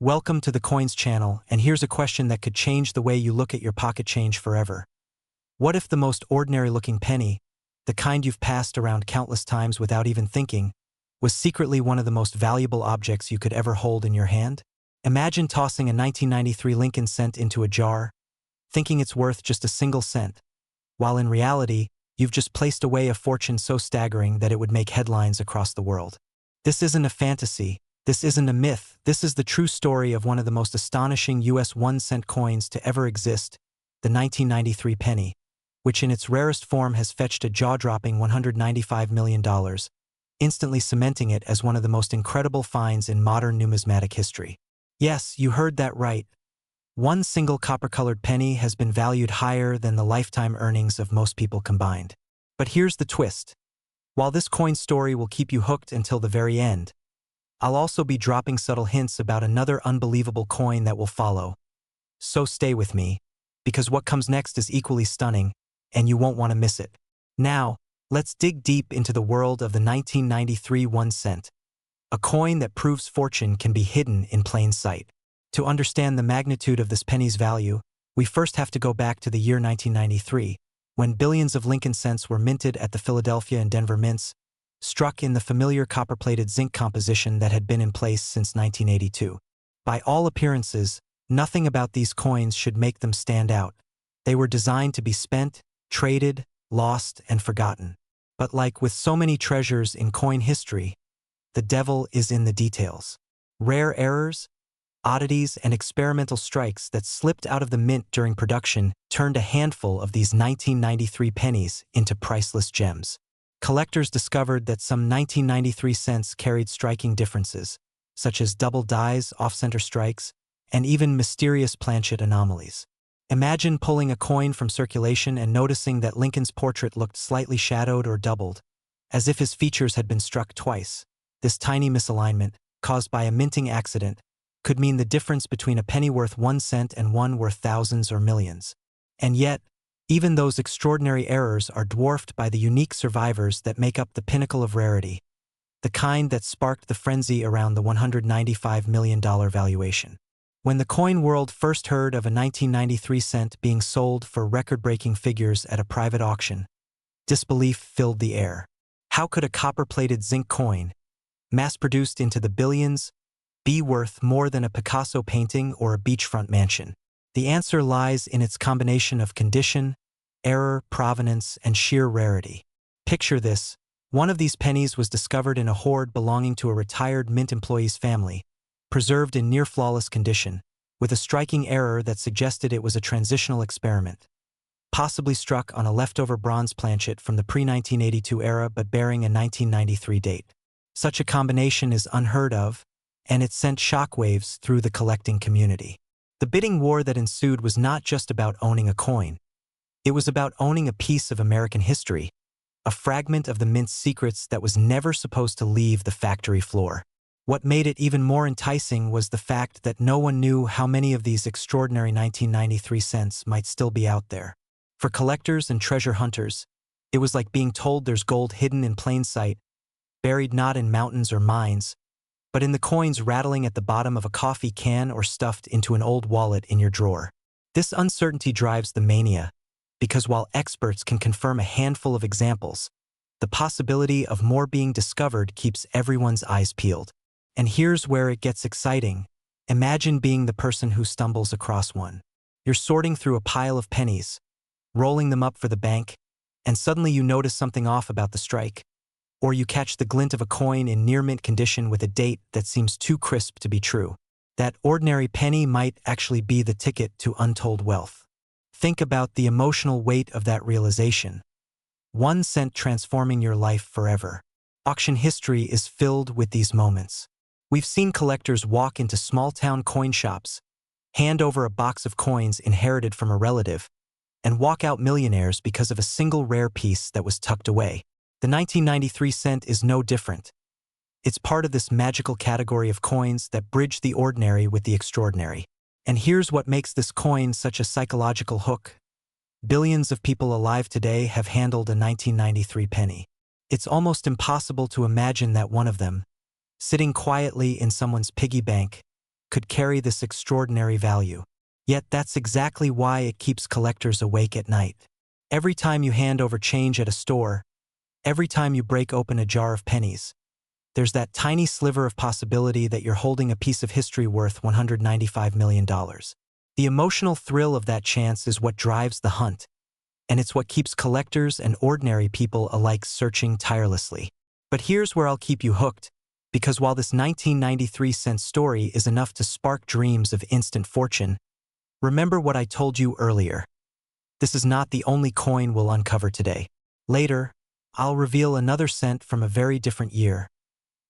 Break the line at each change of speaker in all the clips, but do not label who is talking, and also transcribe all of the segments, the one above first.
Welcome to the Coins channel, and here's a question that could change the way you look at your pocket change forever. What if the most ordinary-looking penny, the kind you've passed around countless times without even thinking, was secretly one of the most valuable objects you could ever hold in your hand? Imagine tossing a 1993 Lincoln cent into a jar, thinking it's worth just a single cent, while in reality, you've just placed away a fortune so staggering that it would make headlines across the world. This isn't a fantasy. This isn't a myth. This is the true story of one of the most astonishing US 1-cent coins to ever exist, the 1993 penny, which in its rarest form has fetched a jaw-dropping $195 million, instantly cementing it as one of the most incredible finds in modern numismatic history. Yes, you heard that right. One single copper-colored penny has been valued higher than the lifetime earnings of most people combined. But here's the twist. While this coin story will keep you hooked until the very end, I'll also be dropping subtle hints about another unbelievable coin that will follow. So stay with me, because what comes next is equally stunning, and you won't want to miss it. Now, let's dig deep into the world of the 1993 1 cent, a coin that proves fortune can be hidden in plain sight. To understand the magnitude of this penny's value, we first have to go back to the year 1993, when billions of Lincoln cents were minted at the Philadelphia and Denver mints, struck in the familiar copper-plated zinc composition that had been in place since 1982. By all appearances, nothing about these coins should make them stand out. They were designed to be spent, traded, lost, and forgotten. But like with so many treasures in coin history, the devil is in the details. Rare errors, oddities, and experimental strikes that slipped out of the mint during production turned a handful of these 1993 pennies into priceless gems. Collectors discovered that some 1993 cents carried striking differences, such as double dies, off-center strikes, and even mysterious planchet anomalies. Imagine pulling a coin from circulation and noticing that Lincoln's portrait looked slightly shadowed or doubled, as if his features had been struck twice. This tiny misalignment, caused by a minting accident, could mean the difference between a penny worth 1 cent and one worth thousands or millions. And yet, even those extraordinary errors are dwarfed by the unique survivors that make up the pinnacle of rarity, the kind that sparked the frenzy around the $195 million valuation. When the coin world first heard of a 1993 cent being sold for record-breaking figures at a private auction, disbelief filled the air. How could a copper-plated zinc coin, mass-produced into the billions, be worth more than a Picasso painting or a beachfront mansion? The answer lies in its combination of condition, error, provenance, and sheer rarity. Picture this. One of these pennies was discovered in a hoard belonging to a retired mint employee's family, preserved in near-flawless condition, with a striking error that suggested it was a transitional experiment, possibly struck on a leftover bronze planchet from the pre-1982 era but bearing a 1993 date. Such a combination is unheard of, and it sent shockwaves through the collecting community. The bidding war that ensued was not just about owning a coin. It was about owning a piece of American history, a fragment of the mint's secrets that was never supposed to leave the factory floor. What made it even more enticing was the fact that no one knew how many of these extraordinary 1993 cents might still be out there. For collectors and treasure hunters, it was like being told there's gold hidden in plain sight, buried not in mountains or mines, but in the coins rattling at the bottom of a coffee can or stuffed into an old wallet in your drawer. This uncertainty drives the mania, because while experts can confirm a handful of examples, the possibility of more being discovered keeps everyone's eyes peeled. And here's where it gets exciting. Imagine being the person who stumbles across one. You're sorting through a pile of pennies, rolling them up for the bank, and suddenly you notice something off about the strike. Or you catch the glint of a coin in near-mint condition with a date that seems too crisp to be true. That ordinary penny might actually be the ticket to untold wealth. Think about the emotional weight of that realization. 1 cent transforming your life forever. Auction history is filled with these moments. We've seen collectors walk into small-town coin shops, hand over a box of coins inherited from a relative, and walk out millionaires because of a single rare piece that was tucked away. The 1993 cent is no different. It's part of this magical category of coins that bridge the ordinary with the extraordinary. And here's what makes this coin such a psychological hook. Billions of people alive today have handled a 1993 penny. It's almost impossible to imagine that one of them, sitting quietly in someone's piggy bank, could carry this extraordinary value. Yet that's exactly why it keeps collectors awake at night. Every time you hand over change at a store, every time you break open a jar of pennies, there's that tiny sliver of possibility that you're holding a piece of history worth $195 million. The emotional thrill of that chance is what drives the hunt, and it's what keeps collectors and ordinary people alike searching tirelessly. But here's where I'll keep you hooked, because while this 1993-cent story is enough to spark dreams of instant fortune, remember what I told you earlier. This is not the only coin we'll uncover today. Later, I'll reveal another cent from a very different year,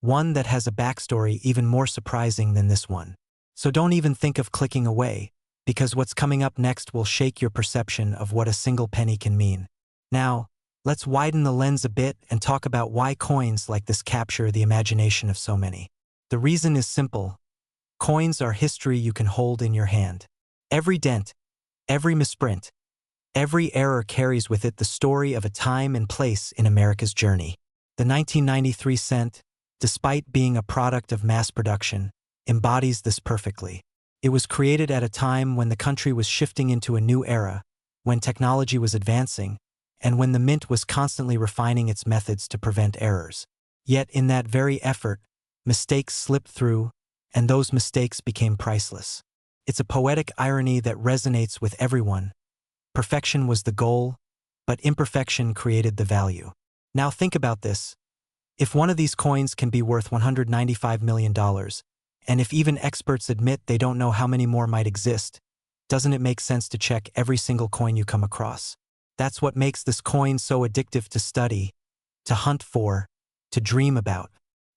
one that has a backstory even more surprising than this one. So don't even think of clicking away, because what's coming up next will shake your perception of what a single penny can mean. Now, let's widen the lens a bit and talk about why coins like this capture the imagination of so many. The reason is simple. Coins are history you can hold in your hand. Every dent, every misprint, every error carries with it the story of a time and place in America's journey. The 1993 cent, despite being a product of mass production, embodies this perfectly. It was created at a time when the country was shifting into a new era, when technology was advancing, and when the mint was constantly refining its methods to prevent errors. Yet in that very effort, mistakes slipped through, and those mistakes became priceless. It's a poetic irony that resonates with everyone. Perfection was the goal, but imperfection created the value. Now think about this. If one of these coins can be worth $195 million, and if even experts admit they don't know how many more might exist, doesn't it make sense to check every single coin you come across? That's what makes this coin so addictive to study, to hunt for, to dream about.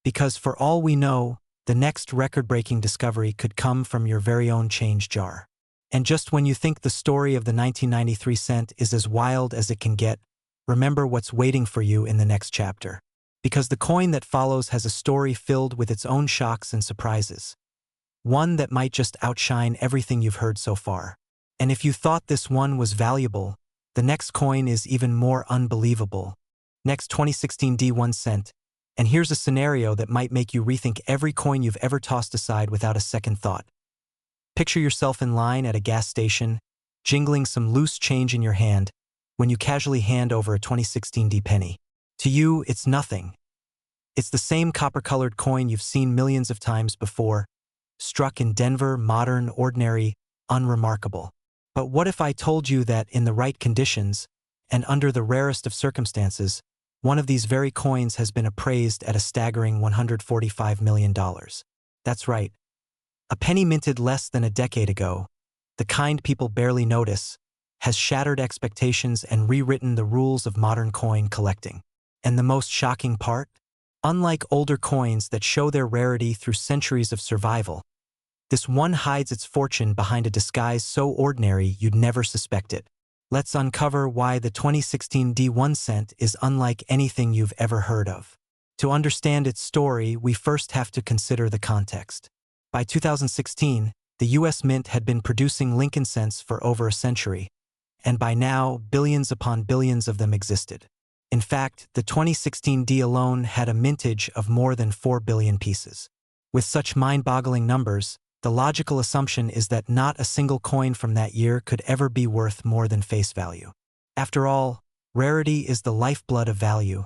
Because for all we know, the next record-breaking discovery could come from your very own change jar. And just when you think the story of the 1993 cent is as wild as it can get, remember what's waiting for you in the next chapter. Because the coin that follows has a story filled with its own shocks and surprises. One that might just outshine everything you've heard so far. And if you thought this one was valuable, the next coin is even more unbelievable. Next, 2016 D1 cent. And here's a scenario that might make you rethink every coin you've ever tossed aside without a second thought. Picture yourself in line at a gas station, jingling some loose change in your hand, when you casually hand over a 2016 D penny. To you, it's nothing. It's the same copper-colored coin you've seen millions of times before, struck in Denver, modern, ordinary, unremarkable. But what if I told you that in the right conditions, and under the rarest of circumstances, one of these very coins has been appraised at a staggering $145 million? That's right. A penny minted less than a decade ago, the kind people barely notice, has shattered expectations and rewritten the rules of modern coin collecting. And the most shocking part? Unlike older coins that show their rarity through centuries of survival, this one hides its fortune behind a disguise so ordinary you'd never suspect it. Let's uncover why the 2016 D1 cent is unlike anything you've ever heard of. To understand its story, we first have to consider the context. By 2016, the U.S. Mint had been producing Lincoln cents for over a century, and by now, billions upon billions of them existed. In fact, the 2016 D alone had a mintage of more than 4 billion pieces. With such mind-boggling numbers, the logical assumption is that not a single coin from that year could ever be worth more than face value. After all, rarity is the lifeblood of value,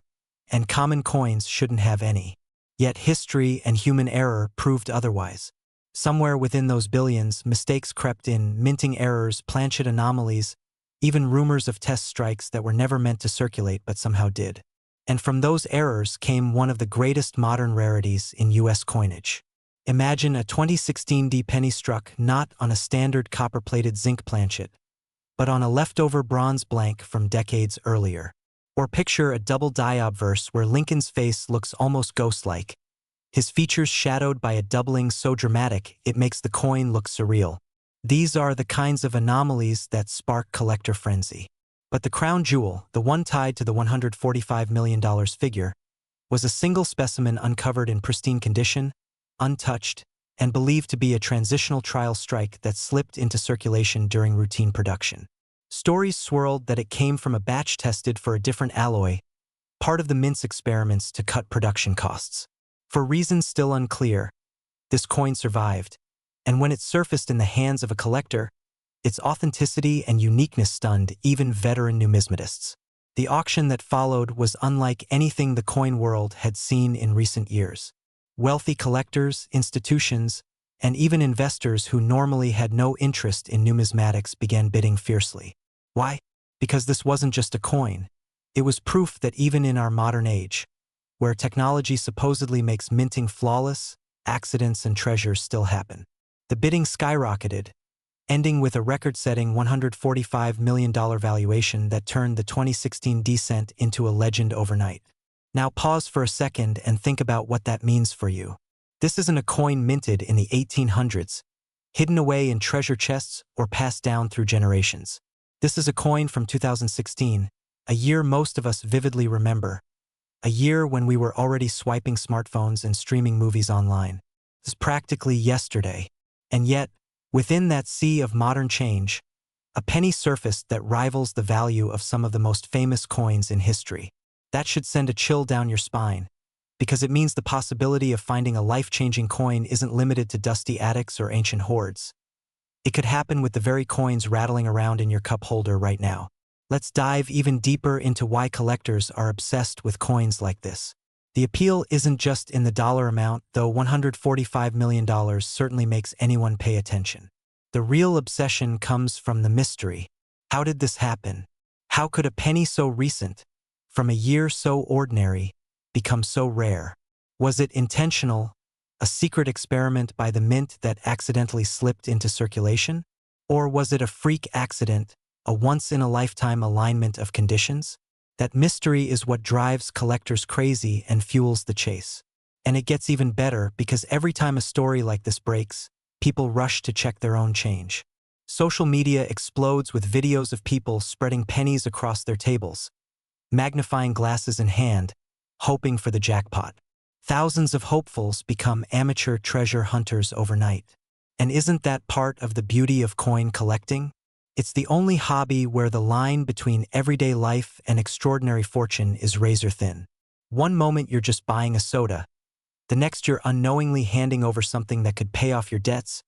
and common coins shouldn't have any. Yet history and human error proved otherwise. Somewhere within those billions, mistakes crept in, minting errors, planchet anomalies, even rumors of test strikes that were never meant to circulate but somehow did. And from those errors came one of the greatest modern rarities in U.S. coinage. Imagine a 2016 D penny struck not on a standard copper-plated zinc planchet, but on a leftover bronze blank from decades earlier. Or picture a double die obverse where Lincoln's face looks almost ghost-like, his features shadowed by a doubling so dramatic it makes the coin look surreal. These are the kinds of anomalies that spark collector frenzy. But the crown jewel, the one tied to the $145 million figure, was a single specimen uncovered in pristine condition, untouched, and believed to be a transitional trial strike that slipped into circulation during routine production. Stories swirled that it came from a batch tested for a different alloy, part of the mint's experiments to cut production costs. For reasons still unclear, this coin survived, And when it surfaced in the hands of a collector, its authenticity and uniqueness stunned even veteran numismatists. The auction that followed was unlike anything the coin world had seen in recent years. Wealthy collectors, institutions, and even investors who normally had no interest in numismatics began bidding fiercely. Why? Because this wasn't just a coin. It was proof that even in our modern age, where technology supposedly makes minting flawless, accidents and treasures still happen. The bidding skyrocketed, ending with a record-setting $145 million valuation that turned the 2016 D-cent into a legend overnight. Now pause for a second and think about what that means for you. This isn't a coin minted in the 1800s, hidden away in treasure chests or passed down through generations. This is a coin from 2016, a year most of us vividly remember, a year when we were already swiping smartphones and streaming movies online. This is practically yesterday. And yet, within that sea of modern change, a penny surfaced that rivals the value of some of the most famous coins in history. That should send a chill down your spine, because it means the possibility of finding a life-changing coin isn't limited to dusty attics or ancient hoards. It could happen with the very coins rattling around in your cup holder right now. Let's dive even deeper into why collectors are obsessed with coins like this. The appeal isn't just in the dollar amount, though $145 million certainly makes anyone pay attention. The real obsession comes from the mystery. How did this happen? How could a penny so recent, from a year so ordinary, become so rare? Was it intentional, a secret experiment by the mint that accidentally slipped into circulation? Or was it a freak accident, a once-in-a-lifetime alignment of conditions? That mystery is what drives collectors crazy and fuels the chase. And it gets even better because every time a story like this breaks, people rush to check their own change. Social media explodes with videos of people spreading pennies across their tables, magnifying glasses in hand, hoping for the jackpot. Thousands of hopefuls become amateur treasure hunters overnight. And isn't that part of the beauty of coin collecting? It's the only hobby where the line between everyday life and extraordinary fortune is razor thin. One moment you're just buying a soda, the next you're unknowingly handing over something that could pay off your debts,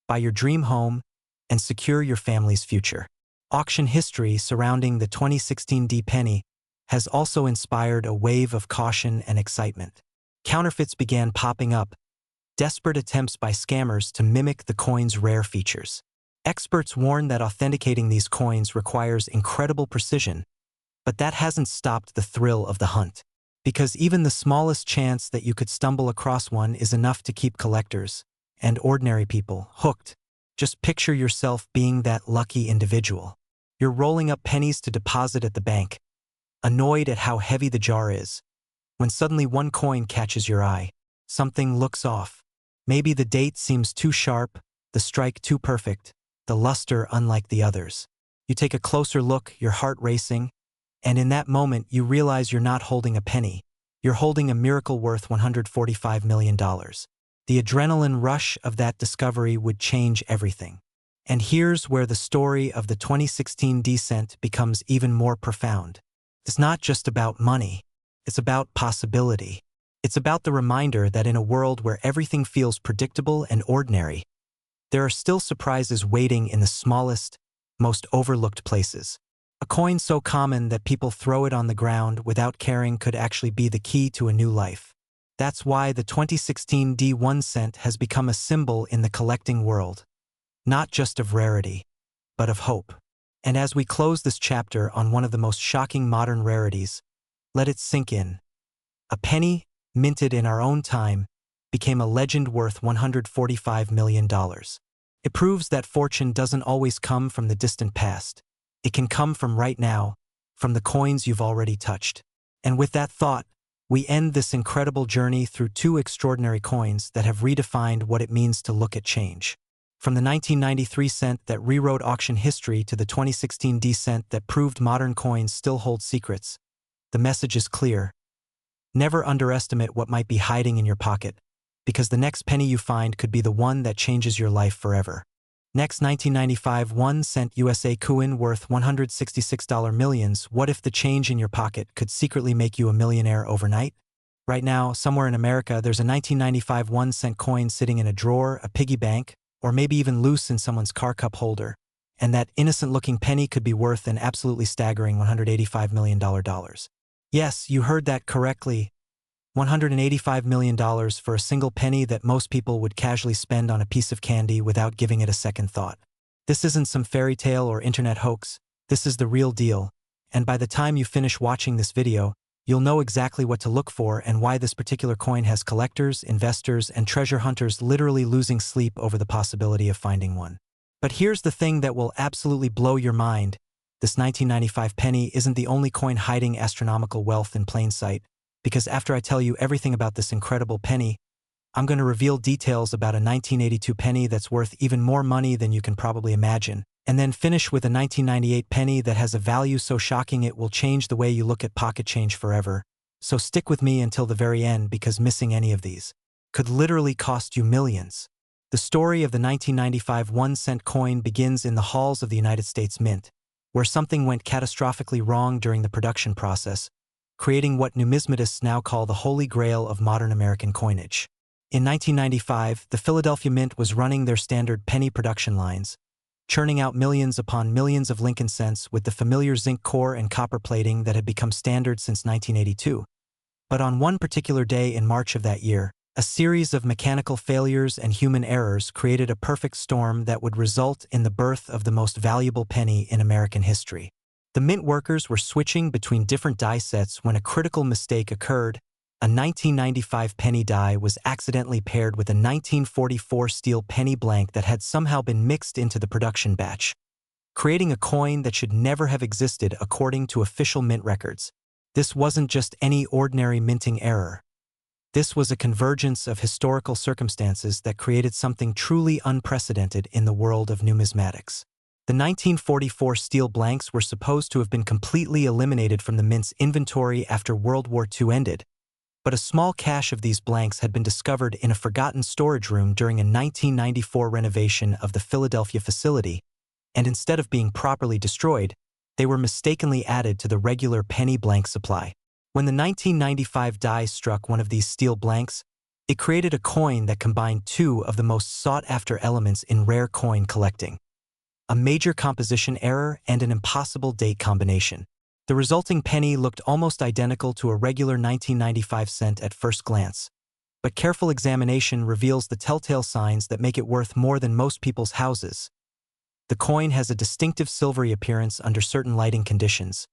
buy your dream home, and secure your family's future. Auction history surrounding the 2016 D-penny has also inspired a wave of caution and excitement. Counterfeits began popping up, desperate attempts by scammers to mimic the coin's rare features. Experts warn that authenticating these coins requires incredible precision, but that hasn't stopped the thrill of the hunt. Because even the smallest chance that you could stumble across one is enough to keep collectors, and ordinary people, hooked. Just picture yourself being that lucky individual. You're rolling up pennies to deposit at the bank, annoyed at how heavy the jar is, when suddenly one coin catches your eye. Something looks off. Maybe the date seems too sharp, the strike too perfect, the luster unlike the others. You take a closer look, your heart racing, and in that moment you realize you're not holding a penny. You're holding a miracle worth $145 million. The adrenaline rush of that discovery would change everything. And here's where the story of the 2016 D-cent becomes even more profound. It's not just about money. It's about possibility. It's about the reminder that in a world where everything feels predictable and ordinary, there are still surprises waiting in the smallest, most overlooked places. A coin so common that people throw it on the ground without caring could actually be the key to a new life. That's why the 2016 D1 cent has become a symbol in the collecting world, not just of rarity, but of hope. And as we close this chapter on one of the most shocking modern rarities, let it sink in. A penny, minted in our own time, became a legend worth $145 million. It proves that fortune doesn't always come from the distant past. It can come from right now, from the coins you've already touched. And with that thought, we end this incredible journey through two extraordinary coins that have redefined what it means to look at change. From the 1993 cent that rewrote auction history to the 2016 D-cent that proved modern coins still hold secrets, the message is clear. Never underestimate what might be hiding in your pocket, because the next penny you find could be the one that changes your life forever. Next, 1995 1-cent USA coin worth $166 millions. What if the change in your pocket could secretly make you a millionaire overnight? Right now, somewhere in America, there's a 1995 1-cent coin sitting in a drawer, a piggy bank, or maybe even loose in someone's car cup holder, and that innocent-looking penny could be worth an absolutely staggering $185 million. Yes, you heard that correctly. $185 million for a single penny that most people would casually spend on a piece of candy without giving it a second thought. This isn't some fairy tale or internet hoax. This is the real deal. And by the time you finish watching this video, you'll know exactly what to look for and why this particular coin has collectors, investors, and treasure hunters literally losing sleep over the possibility of finding one. But here's the thing that will absolutely blow your mind. This 1995 penny isn't the only coin hiding astronomical wealth in plain sight, because after I tell you everything about this incredible penny, I'm going to reveal details about a 1982 penny that's worth even more money than you can probably imagine, and then finish with a 1998 penny that has a value so shocking it will change the way you look at pocket change forever. So stick with me until the very end, because missing any of these could literally cost you millions. The story of the 1995 1-cent coin begins in the halls of the United States Mint, where something went catastrophically wrong during the production process, creating what numismatists now call the holy grail of modern American coinage. In 1995, the Philadelphia Mint was running their standard penny production lines, churning out millions upon millions of Lincoln cents with the familiar zinc core and copper plating that had become standard since 1982. But on one particular day in March of that year, a series of mechanical failures and human errors created a perfect storm that would result in the birth of the most valuable penny in American history. The mint workers were switching between different die sets when a critical mistake occurred. A 1995 penny die was accidentally paired with a 1944 steel penny blank that had somehow been mixed into the production batch, creating a coin that should never have existed according to official mint records. This wasn't just any ordinary minting error. This was a convergence of historical circumstances that created something truly unprecedented in the world of numismatics. The 1944 steel blanks were supposed to have been completely eliminated from the mint's inventory after World War II ended, but a small cache of these blanks had been discovered in a forgotten storage room during a 1994 renovation of the Philadelphia facility, and instead of being properly destroyed, they were mistakenly added to the regular penny blank supply. When the 1995 die struck one of these steel blanks, it created a coin that combined two of the most sought-after elements in rare coin collecting: a major composition error and an impossible date combination. The resulting penny looked almost identical to a regular 1995 cent at first glance, but careful examination reveals the telltale signs that make it worth more than most people's houses. The coin has a distinctive silvery appearance under certain lighting conditions,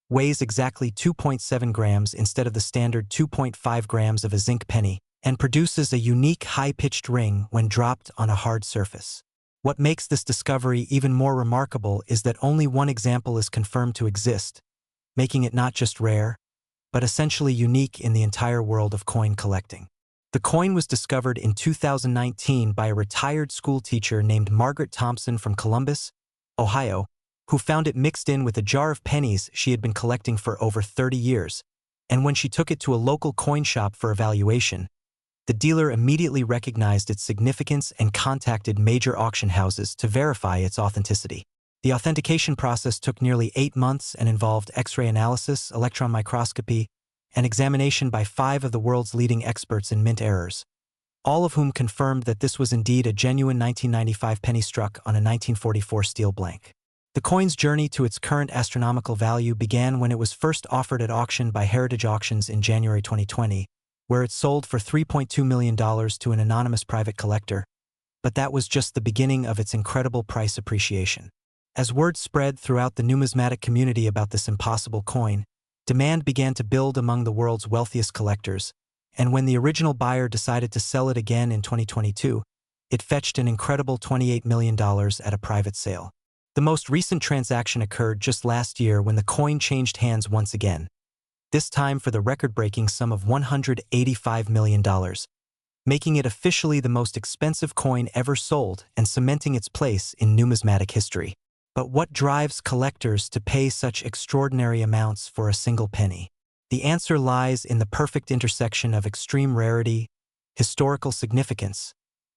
weighs exactly 2.7 grams instead of the standard 2.5 grams of a zinc penny, and produces a unique high-pitched ring when dropped on a hard surface. What makes this discovery even more remarkable is that only one example is confirmed to exist, making it not just rare, but essentially unique in the entire world of coin collecting. The coin was discovered in 2019 by a retired school teacher named Margaret Thompson from Columbus, Ohio, who found it mixed in with a jar of pennies she had been collecting for over 30 years, and when she took it to a local coin shop for evaluation, the dealer immediately recognized its significance and contacted major auction houses to verify its authenticity. The authentication process took nearly 8 months and involved X-ray analysis, electron microscopy, and examination by 5 of the world's leading experts in mint errors, all of whom confirmed that this was indeed a genuine 1995 penny struck on a 1944 steel blank. The coin's journey to its current astronomical value began when it was first offered at auction by Heritage Auctions in January 2020, where it sold for $3.2 million to an anonymous private collector, but that was just the beginning of its incredible price appreciation. As word spread throughout the numismatic community about this impossible coin, demand began to build among the world's wealthiest collectors, and when the original buyer decided to sell it again in 2022, it fetched an incredible $28 million at a private sale. The most recent transaction occurred just last year when the coin changed hands once again, this time for the record-breaking sum of $185 million, making it officially the most expensive coin ever sold and cementing its place in numismatic history. But what drives collectors to pay such extraordinary amounts for a single penny? The answer lies in the perfect intersection of extreme rarity, historical significance,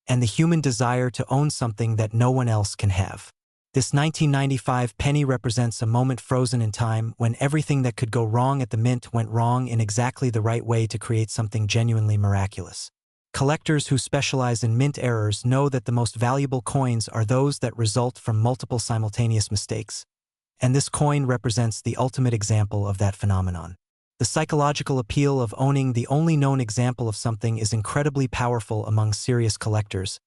and the human desire to own something that no one else can have. This 1995 penny represents a moment frozen in time when everything that could go wrong at the mint went wrong in exactly the right way to create something genuinely miraculous. Collectors who specialize in mint errors know that the most valuable coins are those that result from multiple simultaneous mistakes. And this coin represents the ultimate example of that phenomenon. The psychological appeal of owning the only known example of something is incredibly powerful among serious collectors,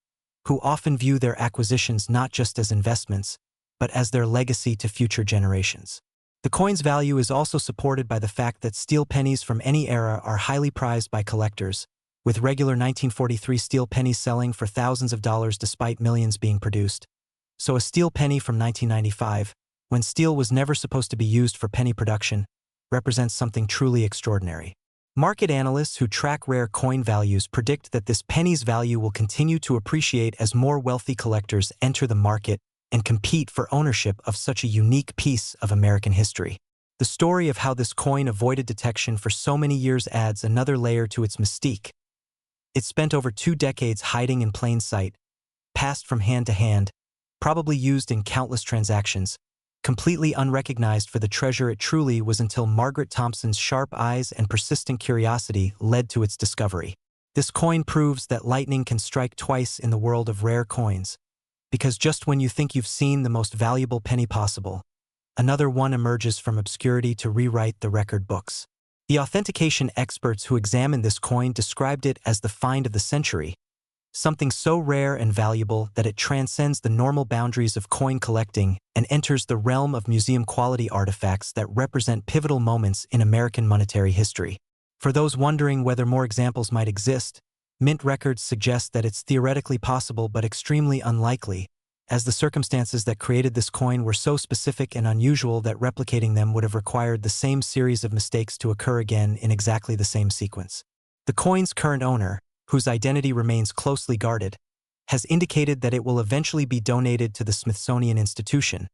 who often view their acquisitions not just as investments, but as their legacy to future generations. The coin's value is also supported by the fact that steel pennies from any era are highly prized by collectors, with regular 1943 steel pennies selling for thousands of dollars despite millions being produced. So a steel penny from 1995, when steel was never supposed to be used for penny production, represents something truly extraordinary. Market analysts who track rare coin values predict that this penny's value will continue to appreciate as more wealthy collectors enter the market and compete for ownership of such a unique piece of American history. The story of how this coin avoided detection for so many years adds another layer to its mystique. It spent over 2 decades hiding in plain sight, passed from hand to hand, probably used in countless transactions, completely unrecognized for the treasure it truly was until Margaret Thompson's sharp eyes and persistent curiosity led to its discovery. This coin proves that lightning can strike twice in the world of rare coins, because just when you think you've seen the most valuable penny possible, another one emerges from obscurity to rewrite the record books. The authentication experts who examined this coin described it as the find of the century, something so rare and valuable that it transcends the normal boundaries of coin collecting and enters the realm of museum-quality artifacts that represent pivotal moments in American monetary history. For those wondering whether more examples might exist, mint records suggest that it's theoretically possible but extremely unlikely, as the circumstances that created this coin were so specific and unusual that replicating them would have required the same series of mistakes to occur again in exactly the same sequence. The coin's current owner, whose identity remains closely guarded, has indicated that it will eventually be donated to the Smithsonian Institution,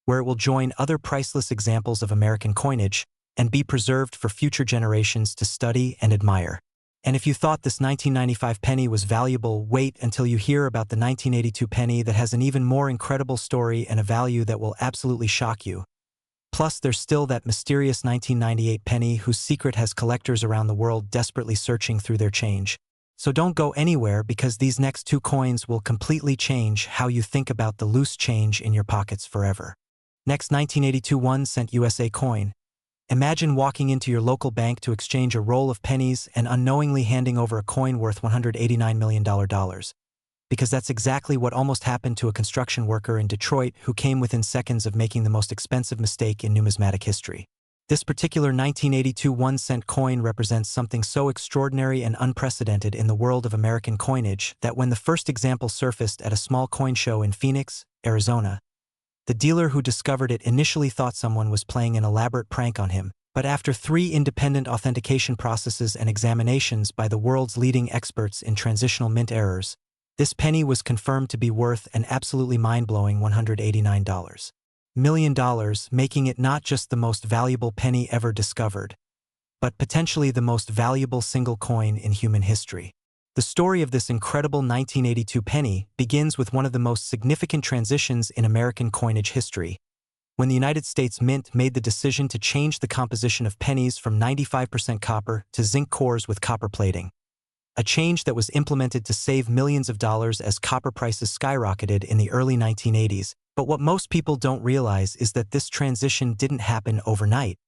where it will join other priceless examples of American coinage and be preserved for future generations to study and admire. And if you thought this 1995 penny was valuable, wait until you hear about the 1982 penny that has an even more incredible story and a value that will absolutely shock you. Plus, there's still that mysterious 1998 penny whose secret has collectors around the world desperately searching through their change. So don't go anywhere, because these next 2 coins will completely change how you think about the loose change in your pockets forever. Next, 1982 1-cent USA coin. Imagine walking into your local bank to exchange a roll of pennies and unknowingly handing over a coin worth $189 million. Because that's exactly what almost happened to a construction worker in Detroit who came within seconds of making the most expensive mistake in numismatic history. This particular 1982 1-cent coin represents something so extraordinary and unprecedented in the world of American coinage that when the first example surfaced at a small coin show in Phoenix, Arizona, the dealer who discovered it initially thought someone was playing an elaborate prank on him, but after 3 independent authentication processes and examinations by the world's leading experts in transitional mint errors, this penny was confirmed to be worth an absolutely mind-blowing $189 million, making it not just the most valuable penny ever discovered, but potentially the most valuable single coin in human history. The story of this incredible 1982 penny begins with one of the most significant transitions in American coinage history, when the United States Mint made the decision to change the composition of pennies from 95% copper to zinc cores with copper plating. A change that was implemented to save millions of dollars as copper prices skyrocketed in the early 1980s. But what most people don't realize is that this transition didn't happen overnight.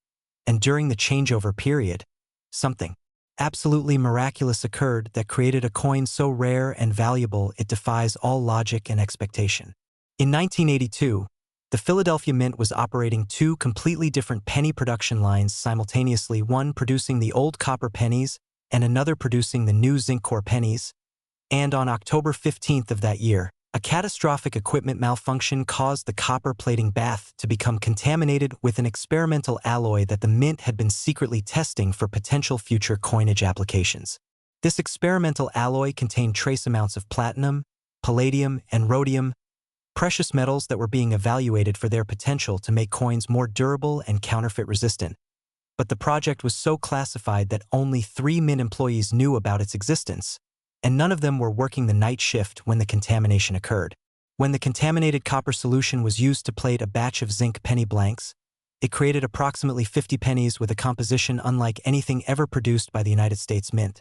And during the changeover period, something absolutely miraculous occurred that created a coin so rare and valuable it defies all logic and expectation. In 1982, the Philadelphia Mint was operating 2 completely different penny production lines simultaneously, one producing the old copper pennies and another producing the new zinc core pennies. And on October 15th of that year, a catastrophic equipment malfunction caused the copper plating bath to become contaminated with an experimental alloy that the Mint had been secretly testing for potential future coinage applications. This experimental alloy contained trace amounts of platinum, palladium, and rhodium, precious metals that were being evaluated for their potential to make coins more durable and counterfeit resistant. But the project was so classified that only 3 Mint employees knew about its existence, and none of them were working the night shift when the contamination occurred. When the contaminated copper solution was used to plate a batch of zinc penny blanks, it created approximately 50 pennies with a composition unlike anything ever produced by the United States Mint.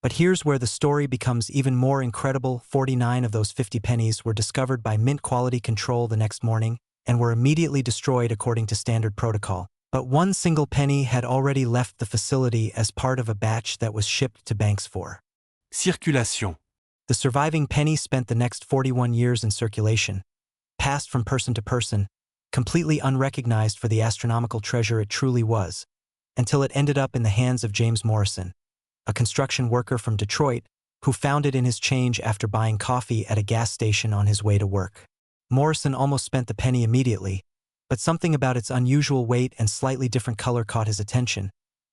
But here's where the story becomes even more incredible. 49 of those 50 pennies were discovered by Mint Quality Control the next morning and were immediately destroyed according to standard protocol. But one single penny had already left the facility as part of a batch that was shipped to banks for
Circulation.
the surviving penny spent the next 41 years in circulation, passed from person to person, completely unrecognized for the astronomical treasure it truly was, until it ended up in the hands of James Morrison, a construction worker from Detroit who found it in his change after buying coffee at a gas station on his way to work. Morrison almost spent the penny immediately, but something about its unusual weight and slightly different color caught his attention,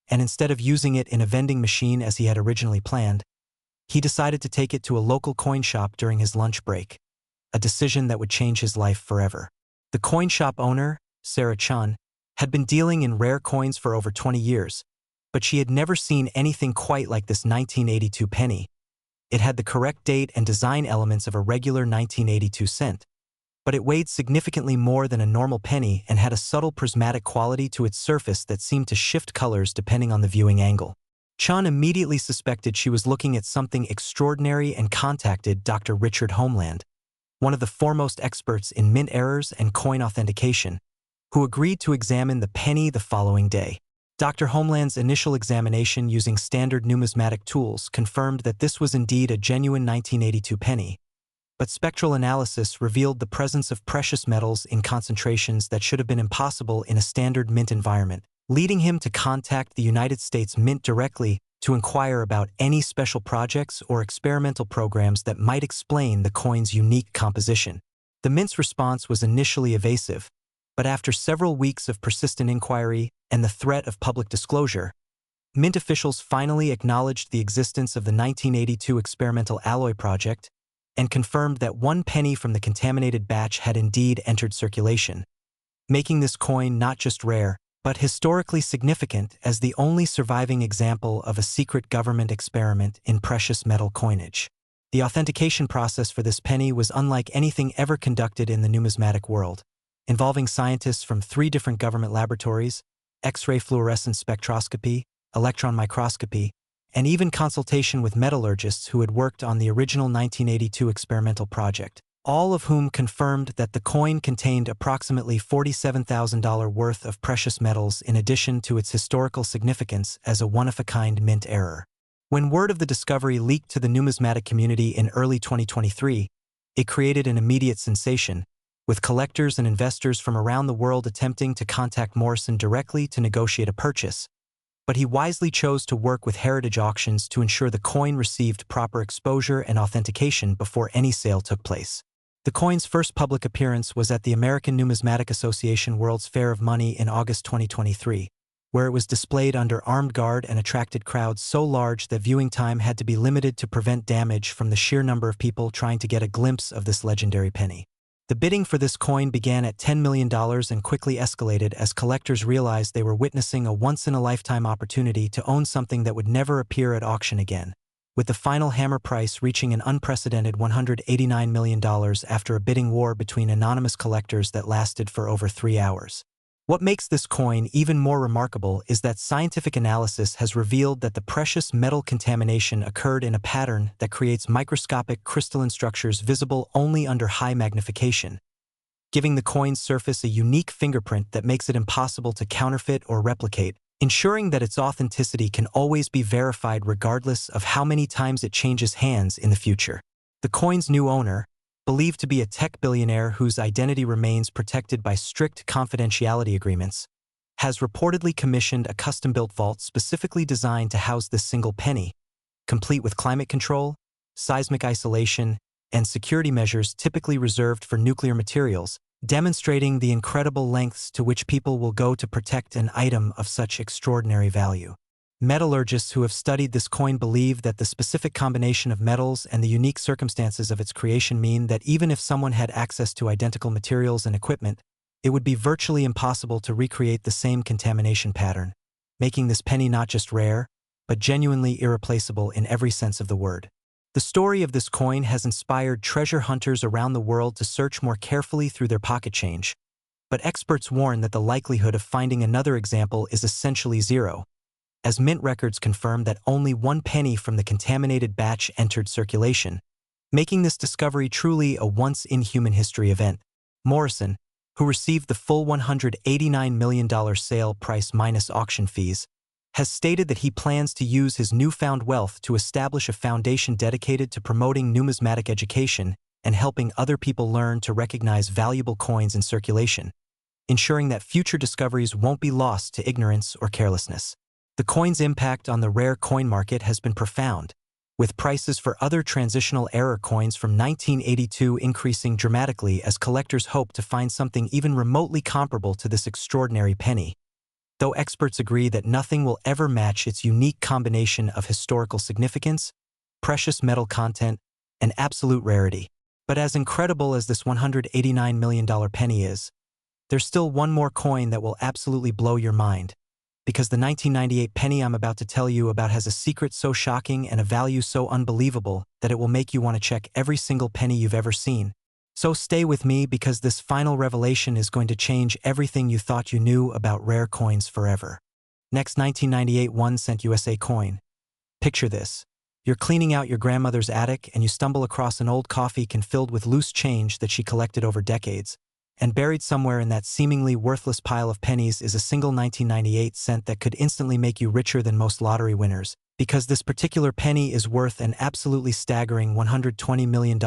and instead of using it in a vending machine as he had originally planned, he decided to take it to a local coin shop during his lunch break, a decision that would change his life forever. The coin shop owner, Sarah Chun, had been dealing in rare coins for over 20 years, but she had never seen anything quite like this 1982 penny. It had the correct date and design elements of a regular 1982 cent, but it weighed significantly more than a normal penny and had a subtle prismatic quality to its surface that seemed to shift colors depending on the viewing angle. Chun immediately suspected she was looking at something extraordinary and contacted Dr. Richard Homeland, one of the foremost experts in mint errors and coin authentication, who agreed to examine the penny the following day. Dr. Homeland's initial examination using standard numismatic tools confirmed that this was indeed a genuine 1982 penny, but spectral analysis revealed the presence of precious metals in concentrations that should have been impossible in a standard mint environment, leading him to contact the United States Mint directly to inquire about any special projects or experimental programs that might explain the coin's unique composition. The Mint's response was initially evasive, but after several weeks of persistent inquiry and the threat of public disclosure, Mint officials finally acknowledged the existence of the 1982 experimental alloy project and confirmed that one penny from the contaminated batch had indeed entered circulation, making this coin not just rare, but historically significant as the only surviving example of a secret government experiment in precious metal coinage. The authentication process for this penny was unlike anything ever conducted in the numismatic world, involving scientists from 3 different government laboratories, X-ray fluorescence spectroscopy, electron microscopy, and even consultation with metallurgists who had worked on the original 1982 experimental project, all of whom confirmed that the coin contained approximately $47,000 worth of precious metals in addition to its historical significance as a one-of-a-kind mint error. When word of the discovery leaked to the numismatic community in early 2023, it created an immediate sensation, with collectors and investors from around the world attempting to contact Morrison directly to negotiate a purchase. But he wisely chose to work with Heritage Auctions to ensure the coin received proper exposure and authentication before any sale took place. The coin's first public appearance was at the American Numismatic Association World's Fair of Money in August 2023, where it was displayed under armed guard and attracted crowds so large that viewing time had to be limited to prevent damage from the sheer number of people trying to get a glimpse of this legendary penny. The bidding for this coin began at $10 million and quickly escalated as collectors realized they were witnessing a once-in-a-lifetime opportunity to own something that would never appear at auction again, with the final hammer price reaching an unprecedented $189 million after a bidding war between anonymous collectors that lasted for over 3 hours. What makes this coin even more remarkable is that scientific analysis has revealed that the precious metal contamination occurred in a pattern that creates microscopic crystalline structures visible only under high magnification, giving the coin's surface a unique fingerprint that makes it impossible to counterfeit or replicate, ensuring that its authenticity can always be verified regardless of how many times it changes hands in the future. The coin's new owner, believed to be a tech billionaire whose identity remains protected by strict confidentiality agreements, has reportedly commissioned a custom-built vault specifically designed to house this single penny, complete with climate control, seismic isolation, and security measures typically reserved for nuclear materials, demonstrating the incredible lengths to which people will go to protect an item of such extraordinary value. Metallurgists who have studied this coin believe that the specific combination of metals and the unique circumstances of its creation mean that even if someone had access to identical materials and equipment, it would be virtually impossible to recreate the same contamination pattern, making this penny not just rare, but genuinely irreplaceable in every sense of the word. The story of this coin has inspired treasure hunters around the world to search more carefully through their pocket change, but experts warn that the likelihood of finding another example is essentially zero, as mint records confirm that only 1 penny from the contaminated batch entered circulation, making this discovery truly a once-in-human history event. Morrison, who received the full $189 million sale price minus auction fees, has stated that he plans to use his newfound wealth to establish a foundation dedicated to promoting numismatic education and helping other people learn to recognize valuable coins in circulation, ensuring that future discoveries won't be lost to ignorance or carelessness. The coin's impact on the rare coin market has been profound, with prices for other transitional error coins from 1982 increasing dramatically as collectors hope to find something even remotely comparable to this extraordinary penny. Though experts agree that nothing will ever match its unique combination of historical significance, precious metal content, and absolute rarity. But as incredible as this $189 million penny is, there's still one more coin that will absolutely blow your mind, because the 1998 penny I'm about to tell you about has a secret so shocking and a value so unbelievable that it will make you want to check every single penny you've ever seen. So stay with me, because this final revelation is going to change everything you thought you knew about rare coins forever. Next, 1998 1-cent USA coin. Picture this. You're cleaning out your grandmother's attic and you stumble across an old coffee can filled with loose change that she collected over decades. And buried somewhere in that seemingly worthless pile of pennies is a single 1998 cent that could instantly make you richer than most lottery winners, because this particular penny is worth an absolutely staggering $120 million.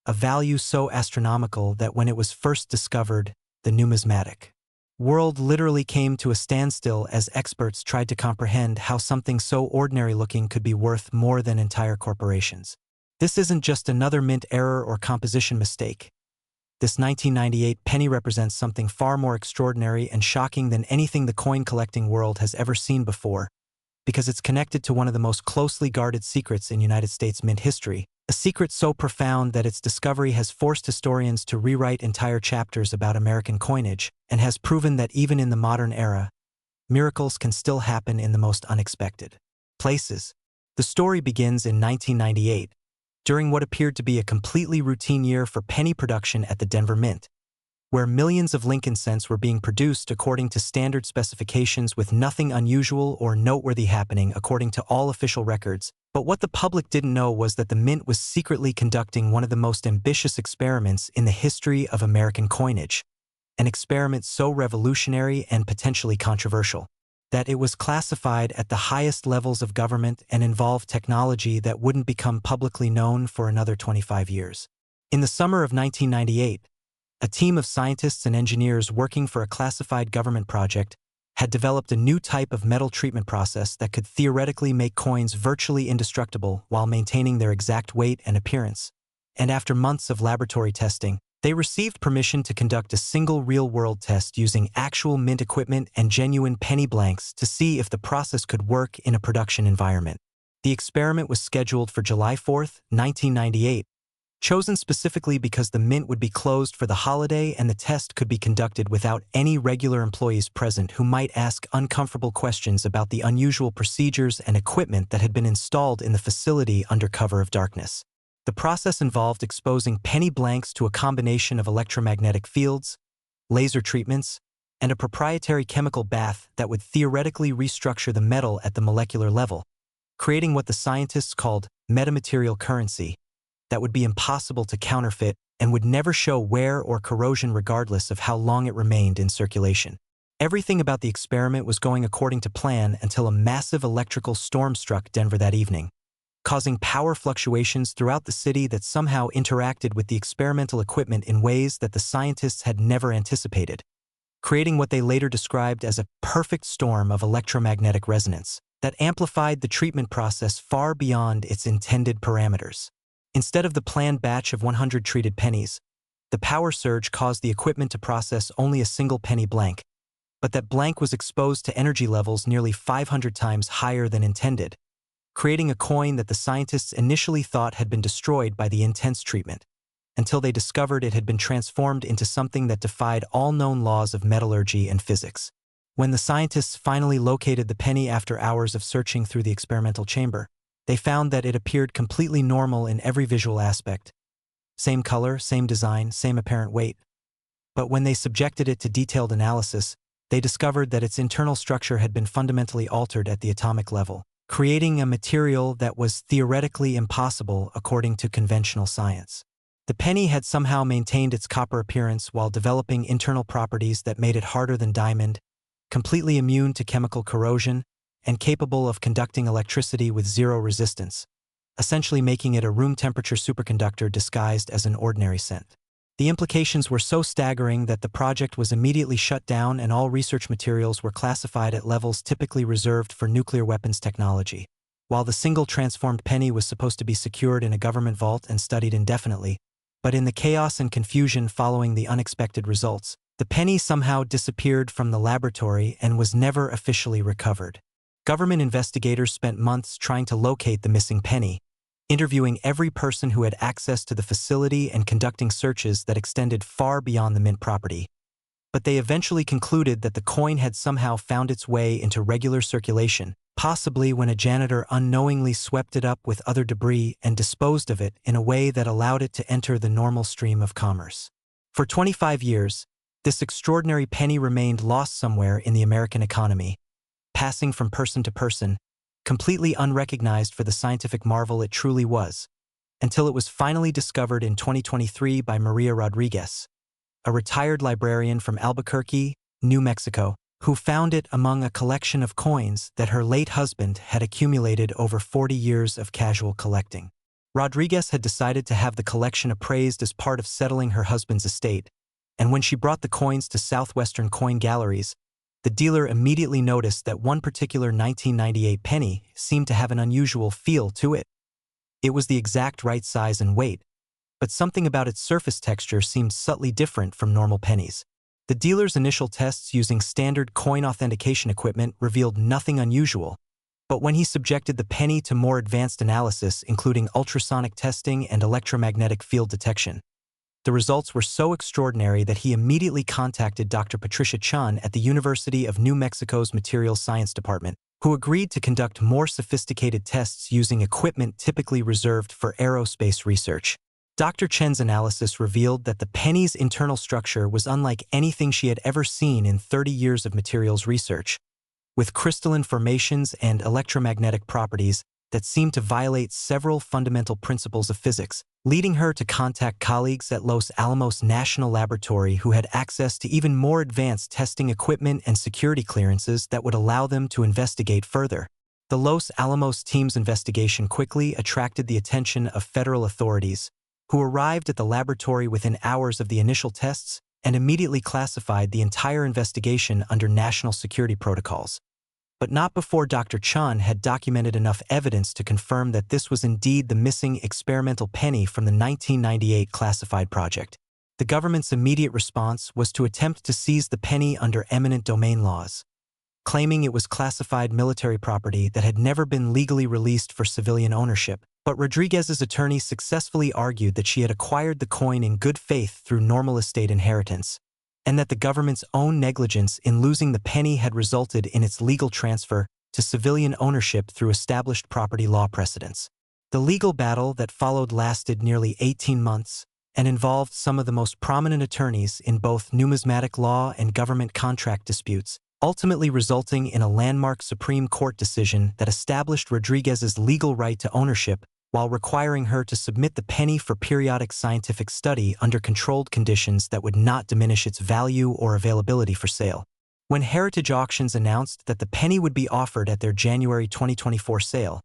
A value so astronomical that when it was first discovered, the numismatic world literally came to a standstill as experts tried to comprehend how something so ordinary-looking could be worth more than entire corporations. This isn't just another mint error or composition mistake. This 1998 penny represents something far more extraordinary and shocking than anything the coin-collecting world has ever seen before, because it's connected to one of the most closely guarded secrets in United States mint history, a secret so profound that its discovery has forced historians to rewrite entire chapters about American coinage and has proven that even in the modern era, miracles can still happen in the most unexpected places. The story begins in 1998, during what appeared to be a completely routine year for penny production at the Denver Mint, where millions of Lincoln cents were being produced according to standard specifications with nothing unusual or noteworthy happening according to all official records. But what the public didn't know was that the Mint was secretly conducting one of the most ambitious experiments in the history of American coinage, an experiment so revolutionary and potentially controversial that it was classified at the highest levels of government and involved technology that wouldn't become publicly known for another 25 years. In the summer of 1998, a team of scientists and engineers working for a classified government project had developed a new type of metal treatment process that could theoretically make coins virtually indestructible while maintaining their exact weight and appearance. And after months of laboratory testing, they received permission to conduct a single real-world test using actual mint equipment and genuine penny blanks to see if the process could work in a production environment. The experiment was scheduled for July 4, 1998, chosen specifically because the Mint would be closed for the holiday and the test could be conducted without any regular employees present who might ask uncomfortable questions about the unusual procedures and equipment that had been installed in the facility under cover of darkness. The process involved exposing penny blanks to a combination of electromagnetic fields, laser treatments, and a proprietary chemical bath that would theoretically restructure the metal at the molecular level, creating what the scientists called metamaterial currency that would be impossible to counterfeit and would never show wear or corrosion regardless of how long it remained in circulation. Everything about the experiment was going according to plan until a massive electrical storm struck Denver that evening, causing power fluctuations throughout the city that somehow interacted with the experimental equipment in ways that the scientists had never anticipated, creating what they later described as a perfect storm of electromagnetic resonance that amplified the treatment process far beyond its intended parameters. Instead of the planned batch of 100 treated pennies, the power surge caused the equipment to process only a single penny blank, but that blank was exposed to energy levels nearly 500 times higher than intended, creating a coin that the scientists initially thought had been destroyed by the intense treatment, until they discovered it had been transformed into something that defied all known laws of metallurgy and physics. When the scientists finally located the penny after hours of searching through the experimental chamber, they found that it appeared completely normal in every visual aspect. Same color, same design, same apparent weight. But when they subjected it to detailed analysis, they discovered that its internal structure had been fundamentally altered at the atomic level, creating a material that was theoretically impossible according to conventional science. The penny had somehow maintained its copper appearance while developing internal properties that made it harder than diamond, completely immune to chemical corrosion, and capable of conducting electricity with zero resistance, essentially making it a room-temperature superconductor disguised as an ordinary cent. The implications were so staggering that the project was immediately shut down and all research materials were classified at levels typically reserved for nuclear weapons technology. While the single transformed penny was supposed to be secured in a government vault and studied indefinitely, but in the chaos and confusion following the unexpected results, the penny somehow disappeared from the laboratory and was never officially recovered. Government investigators spent months trying to locate the missing penny, interviewing every person who had access to the facility and conducting searches that extended far beyond the mint property. But they eventually concluded that the coin had somehow found its way into regular circulation, possibly when a janitor unknowingly swept it up with other debris and disposed of it in a way that allowed it to enter the normal stream of commerce. For 25 years, this extraordinary penny remained lost somewhere in the American economy, passing from person to person, completely unrecognized for the scientific marvel it truly was, until it was finally discovered in 2023 by Maria Rodriguez, a retired librarian from Albuquerque, New Mexico, who found it among a collection of coins that her late husband had accumulated over 40 years of casual collecting. Rodriguez had decided to have the collection appraised as part of settling her husband's estate, and when she brought the coins to Southwestern Coin Galleries, the dealer immediately noticed that one particular 1998 penny seemed to have an unusual feel to it. It was the exact right size and weight, but something about its surface texture seemed subtly different from normal pennies. The dealer's initial tests using standard coin authentication equipment revealed nothing unusual, but when he subjected the penny to more advanced analysis, including ultrasonic testing and electromagnetic field detection, the results were so extraordinary that he immediately contacted Dr. Patricia Chun at the University of New Mexico's Materials Science Department, who agreed to conduct more sophisticated tests using equipment typically reserved for aerospace research. Dr. Chen's analysis revealed that the penny's internal structure was unlike anything she had ever seen in 30 years of materials research, with crystalline formations and electromagnetic properties that seemed to violate several fundamental principles of physics, leading her to contact colleagues at Los Alamos National Laboratory who had access to even more advanced testing equipment and security clearances that would allow them to investigate further. The Los Alamos team's investigation quickly attracted the attention of federal authorities, who arrived at the laboratory within hours of the initial tests and immediately classified the entire investigation under national security protocols. But not before Dr. Chun had documented enough evidence to confirm that this was indeed the missing experimental penny from the 1998 classified project. The government's immediate response was to attempt to seize the penny under eminent domain laws, claiming it was classified military property that had never been legally released for civilian ownership. But Rodriguez's attorney successfully argued that she had acquired the coin in good faith through normal estate inheritance, and that the government's own negligence in losing the penny had resulted in its legal transfer to civilian ownership through established property law precedents. The legal battle that followed lasted nearly 18 months and involved some of the most prominent attorneys in both numismatic law and government contract disputes, ultimately resulting in a landmark Supreme Court decision that established Rodriguez's legal right to ownership while requiring her to submit the penny for periodic scientific study under controlled conditions that would not diminish its value or availability for sale. When Heritage Auctions announced that the penny would be offered at their January 2024 sale,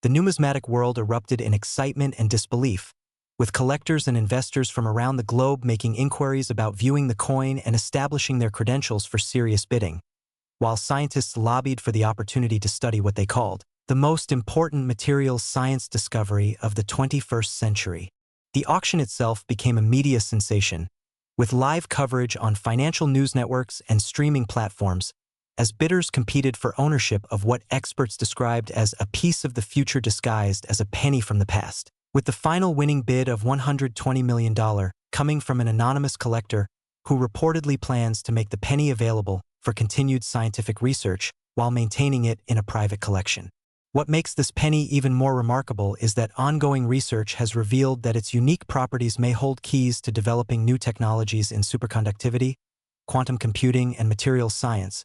the numismatic world erupted in excitement and disbelief, with collectors and investors from around the globe making inquiries about viewing the coin and establishing their credentials for serious bidding, while scientists lobbied for the opportunity to study what they called the most important materials science discovery of the 21st century. The auction itself became a media sensation, with live coverage on financial news networks and streaming platforms, as bidders competed for ownership of what experts described as a piece of the future disguised as a penny from the past, with the final winning bid of $120 million coming from an anonymous collector who reportedly plans to make the penny available for continued scientific research while maintaining it in a private collection. What makes this penny even more remarkable is that ongoing research has revealed that its unique properties may hold keys to developing new technologies in superconductivity, quantum computing, and materials science,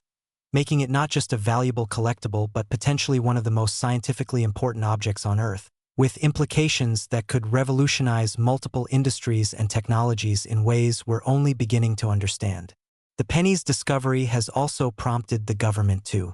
making it not just a valuable collectible but potentially one of the most scientifically important objects on Earth, with implications that could revolutionize multiple industries and technologies in ways we're only beginning to understand. The penny's discovery has also prompted the government to